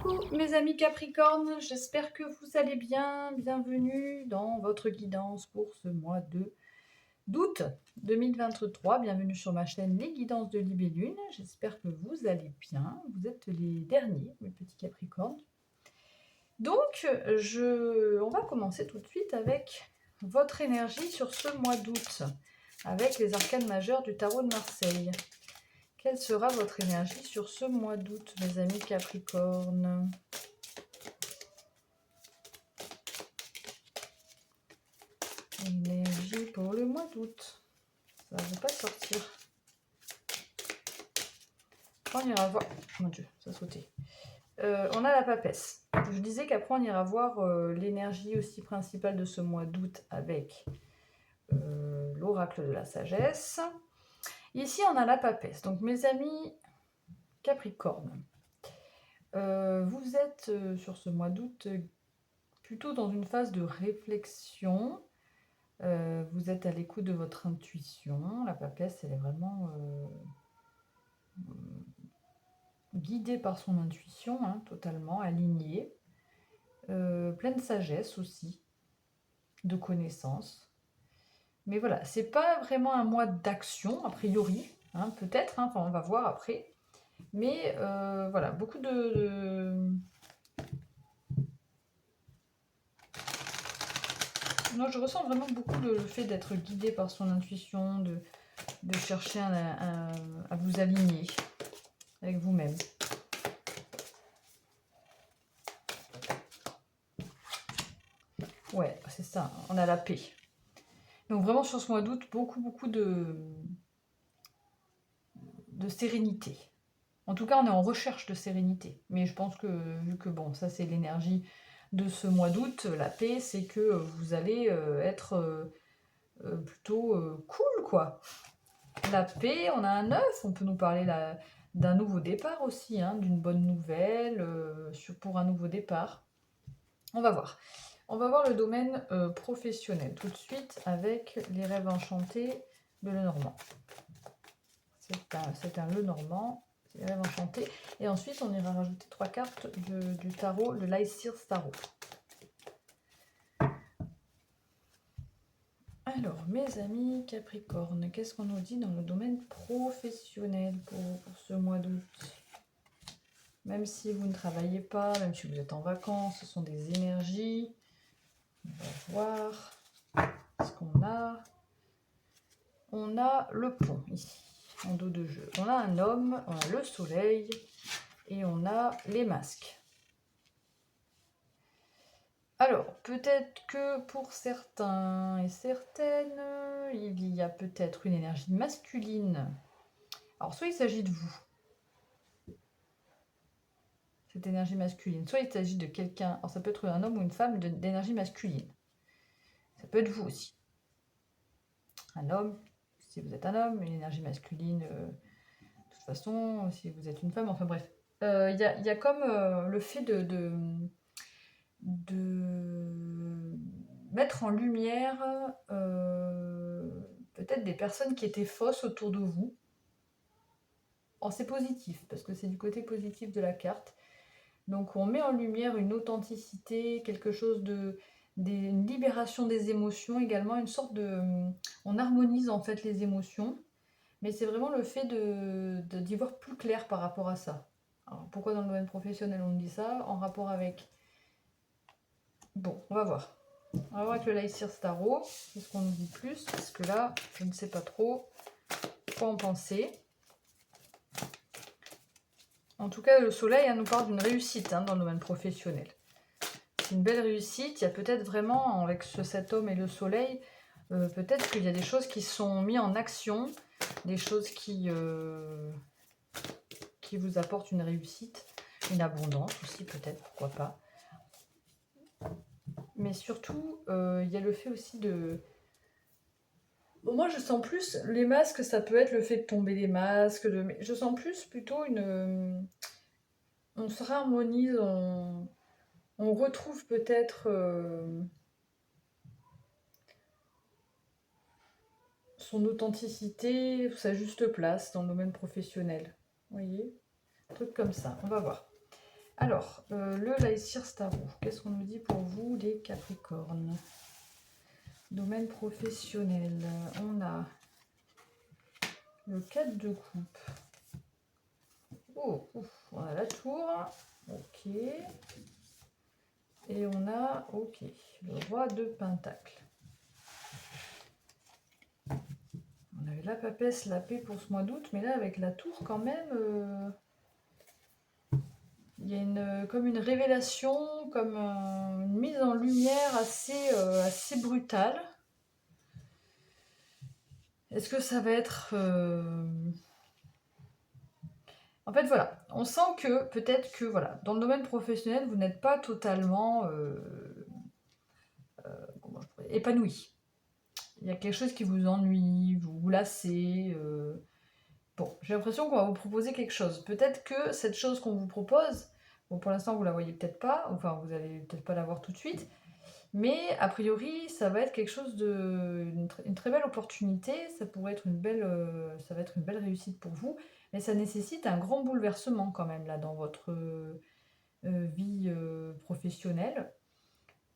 Coucou mes amis Capricorne, j'espère que vous allez bien. Bienvenue dans votre guidance pour ce mois d'août 2023. Bienvenue sur ma chaîne Les Guidances de Libellule. J'espère que vous allez bien. Vous êtes les derniers, mes petits Capricornes. Donc, on va commencer tout de suite avec votre énergie sur ce mois d'août, avec les arcanes majeures du tarot de Marseille. Quelle sera votre énergie sur ce mois d'août, mes amis Capricorne? Énergie pour le mois d'août. Ça ne veut pas sortir. On ira voir. Mon Dieu, ça a sauté. On a la papesse. Je disais qu'après, on ira voir l'énergie aussi principale de ce mois d'août avec l'oracle de la sagesse. Ici, on a la papesse. Donc, mes amis Capricorne, vous êtes sur ce mois d'août plutôt dans une phase de réflexion. Vous êtes à l'écoute de votre intuition. La papesse, elle est vraiment guidée par son intuition, hein, totalement alignée. Pleine de sagesse aussi, de connaissances. Mais voilà, c'est pas vraiment un mois d'action, a priori, hein, peut-être, hein, on va voir après. Mais voilà, beaucoup Non, je ressens vraiment beaucoup le fait d'être guidé par son intuition, de chercher à vous aligner avec vous-même. Ouais, c'est ça, on a la paix. Donc vraiment sur ce mois d'août, beaucoup de sérénité. En tout cas, on est en recherche de sérénité. Mais je pense que, vu que bon, ça c'est l'énergie de ce mois d'août, la paix, c'est que vous allez être plutôt cool, quoi. La paix, on a un œuf, on peut nous parler d'un nouveau départ aussi, hein, d'une bonne nouvelle pour un nouveau départ. On va voir. On va voir le domaine professionnel tout de suite avec les rêves enchantés de Lenormand. C'est un Lenormand, c'est les rêves enchantés. Et ensuite, on ira rajouter 3 cartes du tarot, de l'Aesir Tarot. Alors, mes amis Capricorne, qu'est-ce qu'on nous dit dans le domaine professionnel pour ce mois d'août? Même si vous ne travaillez pas, même si vous êtes en vacances, ce sont des énergies. On va voir ce qu'on a. On a le pont ici, en dos de jeu. On a un homme, on a le soleil et on a les masques. Alors, peut-être que pour certains et certaines, il y a peut-être une énergie masculine. Alors, soit il s'agit de vous, cette énergie masculine, soit il s'agit de quelqu'un, alors ça peut être un homme ou une femme d'énergie masculine. Ça peut être vous aussi. Un homme, si vous êtes un homme, une énergie masculine, de toute façon, si vous êtes une femme, enfin bref. Il y a comme le fait de mettre en lumière peut-être des personnes qui étaient fausses autour de vous. Or, c'est positif, parce que c'est du côté positif de la carte. Donc, on met en lumière une authenticité, quelque chose une libération des émotions, également une sorte de... On harmonise en fait les émotions, mais c'est vraiment le fait d'y voir plus clair par rapport à ça. Alors, pourquoi dans le domaine professionnel on dit ça? En rapport avec... Bon, on va voir. On va voir avec le l'Aesir Tarot, qu'est-ce qu'on nous dit plus, parce que là, je ne sais pas trop quoi en penser. En tout cas, le soleil nous parle d'une réussite dans le domaine professionnel. C'est une belle réussite. Il y a peut-être vraiment, avec cet homme et le soleil, peut-être qu'il y a des choses qui sont mises en action, des choses qui vous apportent une réussite, une abondance aussi peut-être, pourquoi pas. Mais surtout, il y a le fait aussi de... Bon, moi, je sens plus, les masques, ça peut être le fait de tomber des masques, mais je sens plus plutôt on se harmonise, on retrouve peut-être son authenticité, sa juste place dans le domaine professionnel. Vous voyez? Un truc comme ça, on va voir. Alors, le Laïcir Starou, qu'est-ce qu'on nous dit pour vous, les Capricornes? Domaine professionnel, on a le 4 de coupe. Oh, ouf, on a la tour, ok. Et on a, ok, le roi de pentacle. On avait la papesse, la paix pour ce mois d'août, mais là avec la tour quand même, il y a comme une révélation, comme une mise en lumière assez brutale. Est-ce que ça va être... En fait, voilà, on sent que peut-être que voilà, dans le domaine professionnel, vous n'êtes pas totalement épanoui. Il y a quelque chose qui vous ennuie, vous vous lassez. Bon, j'ai l'impression qu'on va vous proposer quelque chose. Peut-être que cette chose qu'on vous propose, bon, pour l'instant, vous la voyez peut-être pas, enfin, vous allez peut-être pas la voir tout de suite, mais a priori, ça va être quelque chose une très belle opportunité. Ça pourrait être ça va être une belle réussite pour vous, mais ça nécessite un grand bouleversement quand même là dans votre vie professionnelle.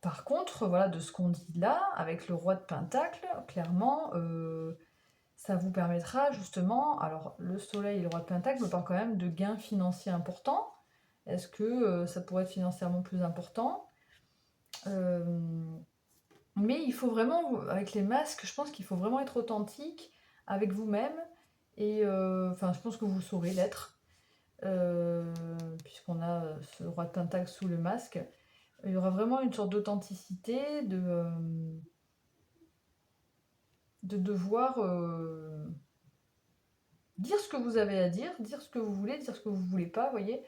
Par contre, voilà, de ce qu'on dit là, avec le roi de Pentacle, clairement, ça vous permettra justement, alors le soleil et le roi de Pentacle me parlent quand même de gains financiers importants. Est-ce que ça pourrait être financièrement plus important? Mais il faut vraiment, avec les masques, je pense qu'il faut vraiment être authentique avec vous-même. Et enfin, je pense que vous saurez l'être, puisqu'on a ce roi de Pentacle sous le masque. Il y aura vraiment une sorte d'authenticité, de devoir dire ce que vous avez à dire ce que vous voulez, dire ce que vous voulez pas, voyez,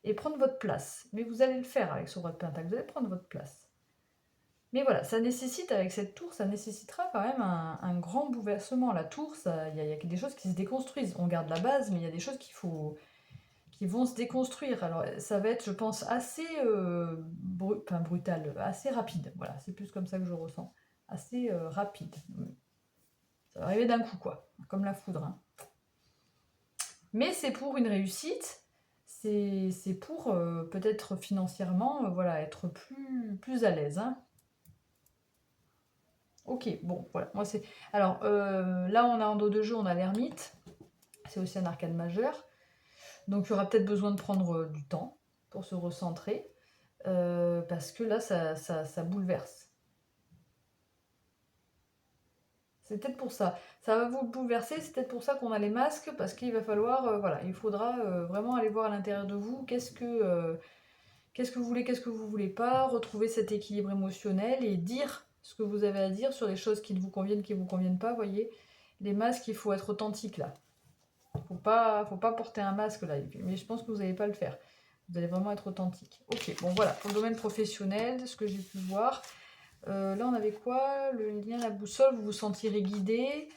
et prendre votre place. Mais vous allez le faire avec ce roi de Pentacle, vous allez prendre votre place. Mais voilà, ça nécessite, avec cette tour, ça nécessitera quand même un grand bouleversement. La tour, il y a des choses qui se déconstruisent. On garde la base, mais il y a des choses qui vont se déconstruire. Alors ça va être, je pense, assez brutal, assez rapide. Voilà, c'est plus comme ça que je ressens. Assez rapide. Ça va arriver d'un coup, quoi. Comme la foudre. Hein. Mais c'est pour une réussite. C'est pour peut-être financièrement, voilà, être plus à l'aise. Hein. Ok, bon, voilà. Moi, c'est... Alors, là, on a en dos de jeu, on a l'ermite. C'est aussi un arcane majeur. Donc, il y aura peut-être besoin de prendre du temps pour se recentrer. Parce que là, ça bouleverse. C'est peut-être pour ça. Ça va vous bouleverser, c'est peut-être pour ça qu'on a les masques, parce qu'il va falloir, voilà, il faudra vraiment aller voir à l'intérieur de vous qu'est-ce que vous voulez, qu'est-ce que vous voulez pas, retrouver cet équilibre émotionnel et dire ce que vous avez à dire sur les choses qui vous conviennent, qui vous conviennent pas, voyez. Les masques, il faut être authentique là. Faut pas porter un masque là, mais je pense que vous n'allez pas le faire. Vous allez vraiment être authentique. Ok, bon voilà, pour le domaine professionnel, ce que j'ai pu voir. Là, on avait quoi? Le lien, la boussole, vous vous sentirez guidé.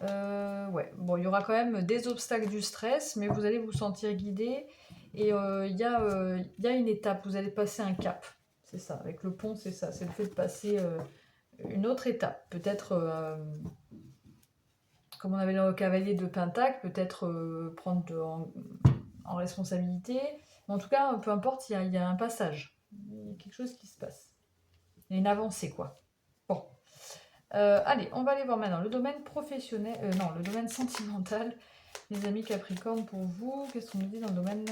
Ouais, bon, il y aura quand même des obstacles du stress, mais vous allez vous sentir guidé. Et il y a une étape, vous allez passer un cap. C'est ça, avec le pont, c'est ça. C'est le fait de passer une autre étape. Peut-être, comme on avait le cavalier de Pentacle, peut-être prendre en responsabilité. Mais en tout cas, peu importe, il y a un passage. Il y a quelque chose qui se passe. Il y a une avancée, quoi. Bon. Allez, on va aller voir maintenant le domaine professionnel, non, le domaine sentimental. Les amis Capricorne, pour vous, qu'est-ce qu'on nous dit dans le domaine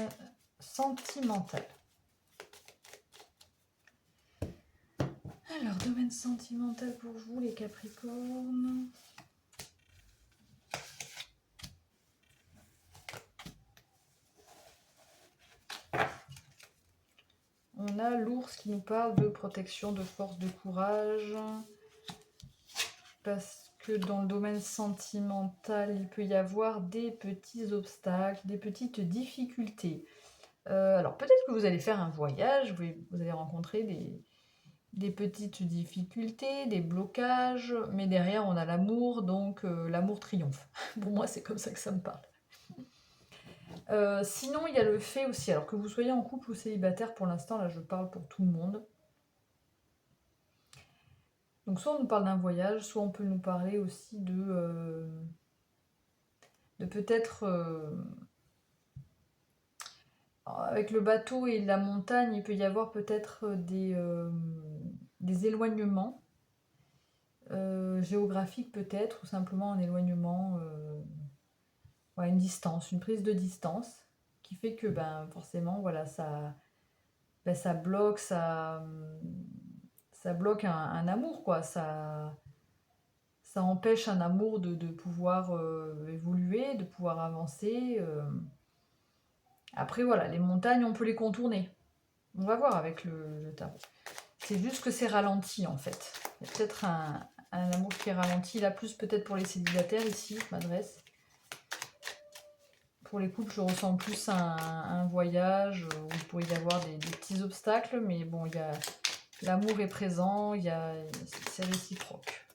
sentimental? Alors, domaine sentimental pour vous, les Capricornes. On a l'ours qui nous parle de protection, de force, de courage. Parce que dans le domaine sentimental, il peut y avoir des petits obstacles, des petites difficultés. Alors peut-être que vous allez faire un voyage, vous allez rencontrer des petites difficultés, des blocages, mais derrière on a l'amour, donc l'amour triomphe. Pour moi c'est comme ça que ça me parle. Sinon il y a le fait aussi, alors que vous soyez en couple ou célibataire, pour l'instant là je parle pour tout le monde. Donc soit on nous parle d'un voyage, soit on peut nous parler aussi de peut-être avec le bateau et la montagne, il peut y avoir peut-être des éloignements géographiques peut-être, ou simplement un éloignement, ouais, une distance, une prise de distance, qui fait que ben, forcément, voilà, ça bloque, ça bloque un amour, quoi. Ça empêche un amour de pouvoir évoluer, de pouvoir avancer. Après, voilà, les montagnes, on peut les contourner. On va voir avec le tarot. C'est juste que c'est ralenti, en fait. Il y a peut-être un amour qui est ralenti. Là, plus peut-être pour les célibataires, ici, je m'adresse. Pour les couples, je ressens plus un voyage où il pourrait y avoir des petits obstacles, mais bon, l'amour est présent, c'est réciproque.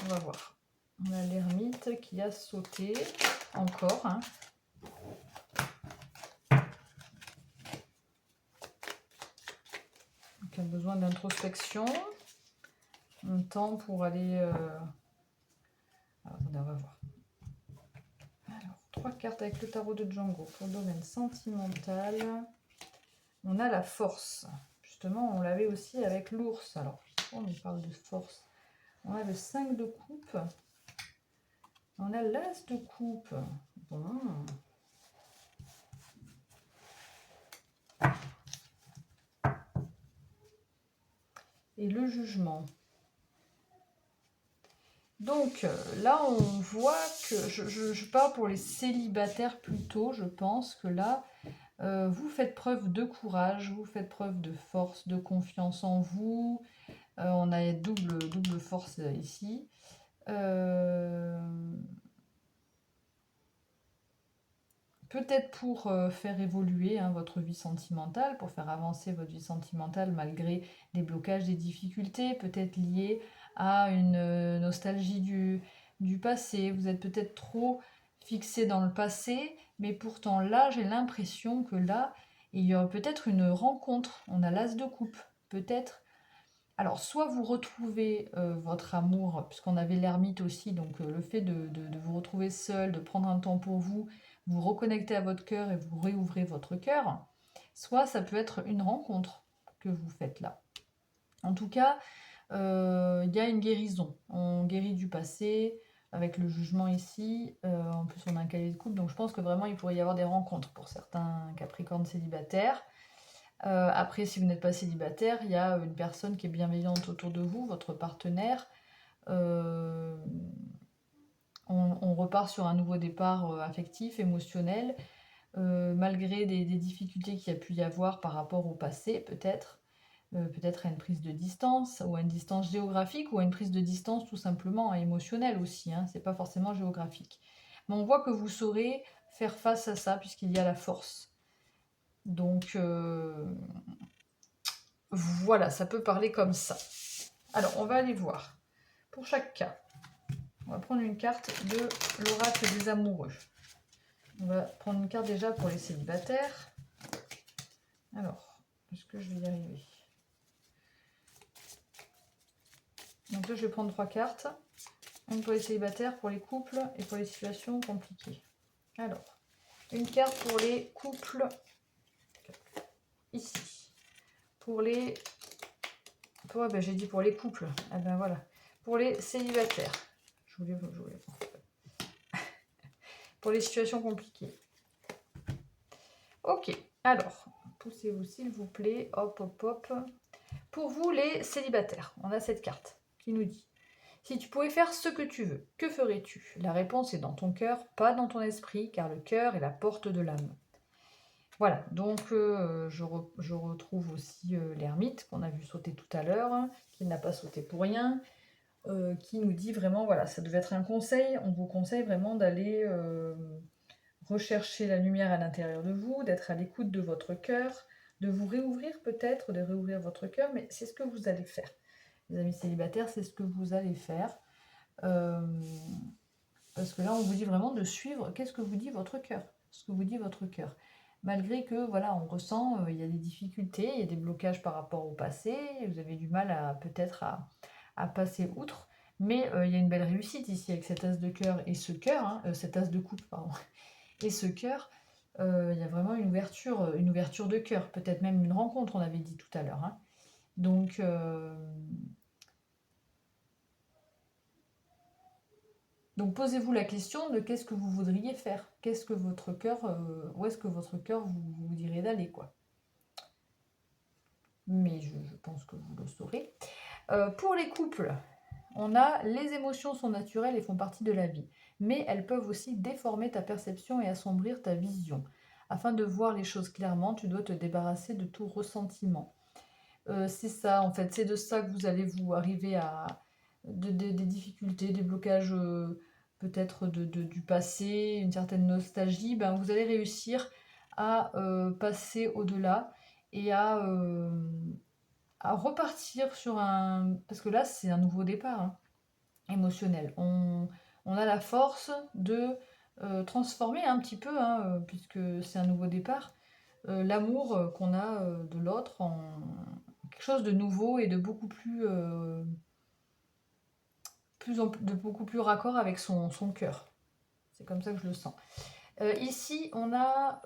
On va voir. On a l'ermite qui a sauté encore. Hein. Donc, il a besoin d'introspection. Un temps pour aller... Alors, attendez, on va voir. Alors, 3 cartes avec le tarot de Django pour le domaine sentimental. On a la force. Justement, on l'avait aussi avec l'ours. Alors, on nous parle de force. On a le 5 de coupe. On a l'as de coupe. Bon. Et le jugement. Donc là, on voit que, je parle pour les célibataires plutôt, je pense que là, vous faites preuve de courage, vous faites preuve de force, de confiance en vous. On a double force ici. Peut-être pour faire évoluer votre vie sentimentale, pour faire avancer votre vie sentimentale malgré des blocages, des difficultés, peut-être liées à une nostalgie du passé. Vous êtes peut-être trop fixé dans le passé, mais pourtant là, j'ai l'impression que là, il y a peut-être une rencontre. On a l'as de coupe, peut-être. Alors, soit vous retrouvez votre amour, puisqu'on avait l'ermite aussi, donc le fait de vous retrouver seul, de prendre un temps pour vous, vous reconnectez à votre cœur et vous réouvrez votre cœur, soit ça peut être une rencontre que vous faites là. En tout cas, il y a une guérison. On guérit du passé avec le jugement ici. En plus, on a un cavalier de coupe, donc je pense que vraiment il pourrait y avoir des rencontres pour certains capricornes célibataires. Après, si vous n'êtes pas célibataire, il y a une personne qui est bienveillante autour de vous, votre partenaire. On repart sur un nouveau départ affectif, émotionnel, malgré des difficultés qu'il y a pu y avoir par rapport au passé, peut-être. Peut-être à une prise de distance, ou à une distance géographique, ou à une prise de distance tout simplement émotionnelle aussi. Hein, c'est pas forcément géographique. Mais on voit que vous saurez faire face à ça, puisqu'il y a la force. Donc, voilà, ça peut parler comme ça. Alors, on va aller voir. Pour chaque cas, on va prendre une carte de l'oracle des amoureux. On va prendre une carte déjà pour les célibataires. Alors, est-ce que je vais y arriver? Donc là, je vais prendre 3 cartes. Une pour les célibataires, pour les couples et pour les situations compliquées. Alors, une carte pour les couples, ici. Pour les... ben, j'ai dit pour les couples. Ah ben voilà. Pour les célibataires. Je voulais pour les situations compliquées. Ok, alors, poussez-vous s'il vous plaît. Hop, hop, hop. Pour vous, les célibataires, on a cette carte qui nous dit: si tu pouvais faire ce que tu veux, que ferais-tu? La réponse est dans ton cœur, pas dans ton esprit, car le cœur est la porte de l'âme. Voilà, donc je retrouve aussi l'ermite qu'on a vu sauter tout à l'heure, hein, qui n'a pas sauté pour rien, qui nous dit vraiment, voilà, ça devait être un conseil, on vous conseille vraiment d'aller rechercher la lumière à l'intérieur de vous, d'être à l'écoute de votre cœur, de vous réouvrir peut-être, de réouvrir votre cœur, mais c'est ce que vous allez faire. Les amis célibataires, c'est ce que vous allez faire. Parce que là, on vous dit vraiment de suivre, qu'est-ce que vous dit votre cœur? Ce que vous dit votre cœur. Malgré que, voilà, on ressent, il y a des difficultés, il y a des blocages par rapport au passé, vous avez du mal à peut-être à passer outre, mais il y a une belle réussite ici avec cet as de cœur et ce cœur, hein, cet as de coupe, pardon, et ce cœur. Il y a vraiment une ouverture de cœur, peut-être même une rencontre, on avait dit tout à l'heure, hein. Donc, posez-vous la question de qu'est-ce que vous voudriez faire? Qu'est-ce que votre cœur, où est-ce que votre cœur vous dirait d'aller, quoi? Mais je pense que vous le saurez. Pour les couples, on a les émotions sont naturelles et font partie de la vie, mais elles peuvent aussi déformer ta perception et assombrir ta vision. Afin de voir les choses clairement, tu dois te débarrasser de tout ressentiment. C'est ça, en fait, c'est de ça que vous allez vous arriver à des difficultés, des blocages peut-être du passé, une certaine nostalgie. Ben, vous allez réussir à passer au-delà et à repartir sur un... Parce que là, c'est un nouveau départ, hein, émotionnel. On a la force de transformer un petit peu, hein, puisque c'est un nouveau départ, l'amour qu'on a de l'autre en quelque chose de nouveau et de beaucoup plus, de beaucoup plus raccord avec son cœur. C'est comme ça que je le sens. Ici, on a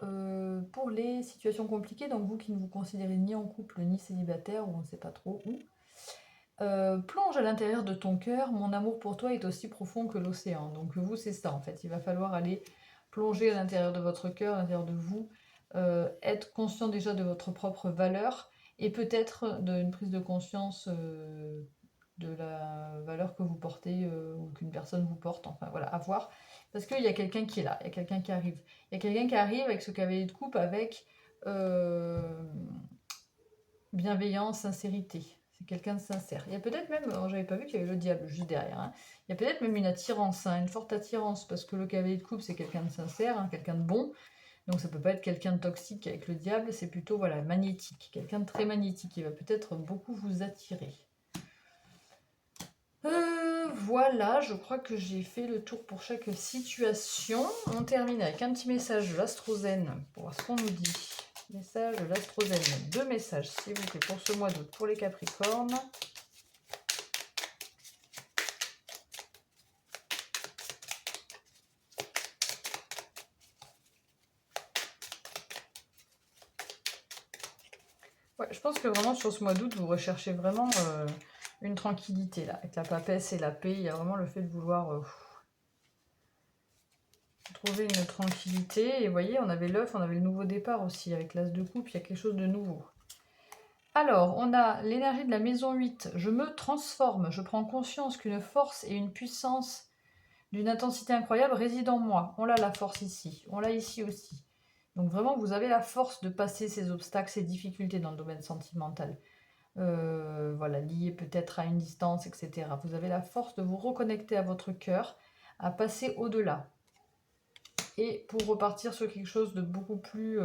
pour les situations compliquées, donc vous qui ne vous considérez ni en couple ni célibataire, ou on ne sait pas trop où, plonge à l'intérieur de ton cœur, mon amour pour toi est aussi profond que l'océan. Donc vous, c'est ça en fait, il va falloir aller plonger à l'intérieur de votre cœur, à l'intérieur de vous, être conscient déjà de votre propre valeur, et peut-être d'une prise de conscience de la valeur que vous portez ou qu'une personne vous porte, enfin voilà, à voir. Parce qu'il y a quelqu'un qui est là, il y a quelqu'un qui arrive. Il y a quelqu'un qui arrive avec ce cavalier de coupe avec bienveillance, sincérité. C'est quelqu'un de sincère. Il y a peut-être même, j'avais pas vu qu'il y avait le diable juste derrière, hein. Il y a peut-être même une attirance, hein, une forte attirance, parce que le cavalier de coupe, c'est quelqu'un de sincère, hein, quelqu'un de bon. Donc ça peut pas être quelqu'un de toxique avec le diable, c'est plutôt voilà, magnétique, quelqu'un de très magnétique qui va peut-être beaucoup vous attirer. Voilà, je crois que j'ai fait le tour pour chaque situation. On termine avec un petit message de l'Astrozène pour voir ce qu'on nous dit. Message de l'Astrozène, 2 messages s'il vous plaît pour ce mois d'août pour les Capricornes. Ouais, je pense que vraiment sur ce mois d'août, vous recherchez vraiment une tranquillité là, avec la papesse et la paix. Il y a vraiment le fait de vouloir trouver une tranquillité. Et vous voyez, on avait l'œuf, on avait le nouveau départ aussi avec l'as de coupe, il y a quelque chose de nouveau. Alors, on a l'énergie de la maison 8. Je me transforme, je prends conscience qu'une force et une puissance d'une intensité incroyable réside en moi. On l'a la force ici, on l'a ici aussi. Donc vraiment, vous avez la force de passer ces obstacles, ces difficultés dans le domaine sentimental. Voilà, lié peut-être à une distance, etc. Vous avez la force de vous reconnecter à votre cœur, à passer au-delà. Et pour repartir sur quelque chose de beaucoup plus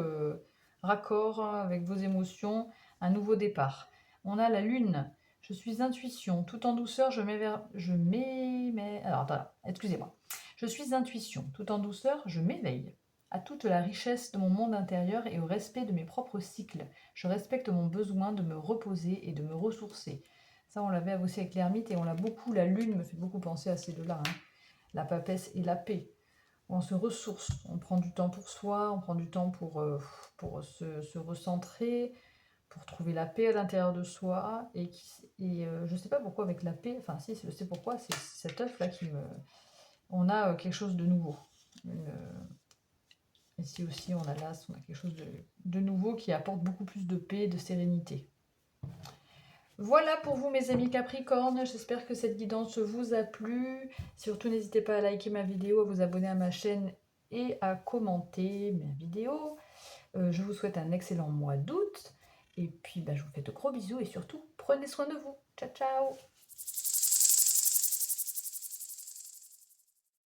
raccord avec vos émotions, un nouveau départ. On a la lune. Je suis intuition. Tout en douceur, alors, attends, excusez-moi. Je suis intuition. Tout en douceur, je m'éveille à toute la richesse de mon monde intérieur et au respect de mes propres cycles. Je respecte mon besoin de me reposer et de me ressourcer. Ça, on l'avait aussi avec l'ermite et on l'a beaucoup. La lune me fait beaucoup penser à ces deux-là, hein. La papesse et la paix. On se ressource, on prend du temps pour soi, on prend du temps pour se recentrer, pour trouver la paix à l'intérieur de soi. Et je ne sais pas pourquoi avec la paix, enfin si, je sais pourquoi, c'est cet œuf-là qui me... On a quelque chose de nouveau. Ici aussi, on a l'as, on a quelque chose de nouveau qui apporte beaucoup plus de paix et de sérénité. Voilà pour vous mes amis Capricorne, j'espère que cette guidance vous a plu. Surtout n'hésitez pas à liker ma vidéo, à vous abonner à ma chaîne et à commenter mes vidéos. Je vous souhaite un excellent mois d'août. Et puis je vous fais de gros bisous et surtout prenez soin de vous. Ciao ciao.